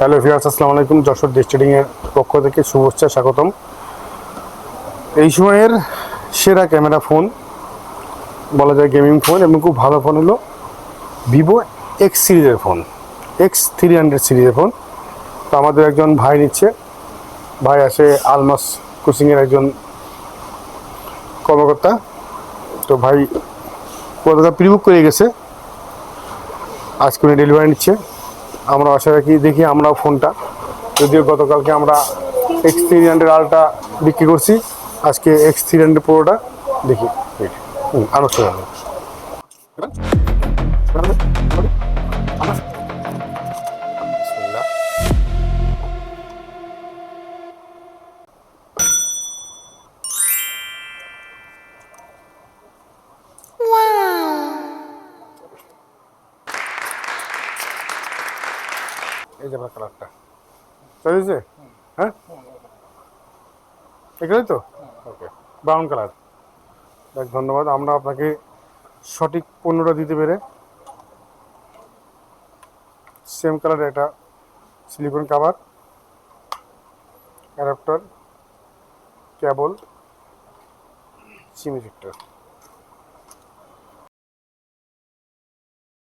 Hello viewers, আসসালামু আলাইকুম। যশোর দেশ ট্রেডিং এর পক্ষ থেকে শুভেচ্ছা, স্বাগতম। এই সময়ের সেরা ক্যামেরা ফোন বলা যায়, গেমিং ফোন, এবং খুব ভালো ফোন হলো ভিভো এক্স সিরিজের ফোন, X300 সিরিজের ফোন। তো আমাদের একজন ভাই নিচ্ছে, ভাই আসে আলমাস কোচিংয়ের একজন কর্মকর্তা। তো ভাই কতটা প্রিবুক করে গেছে, আজকে উনি ডেলিভারি নিচ্ছে। আমরা আশা রাখি, দেখি আমরাও ফোনটা, যদিও গতকালকে আমরা X300 আলটা বিক্রি করছি, আজকে X300 প্রোটা দেখি। আনুষ্ঠা এই যে আমার কালারটা চলেছে। হ্যাঁ, এগুলোই তো। ওকে, ব্রাউন কালার। দেখ, ধন্যবাদ। আমরা আপনাকে সঠিক পণ্যটা দিতে পেরে। সেম কালারের একটা সিলিকন কাভার, অ্যাডাপ্টার, কেবল, সিম ইজেক্টর।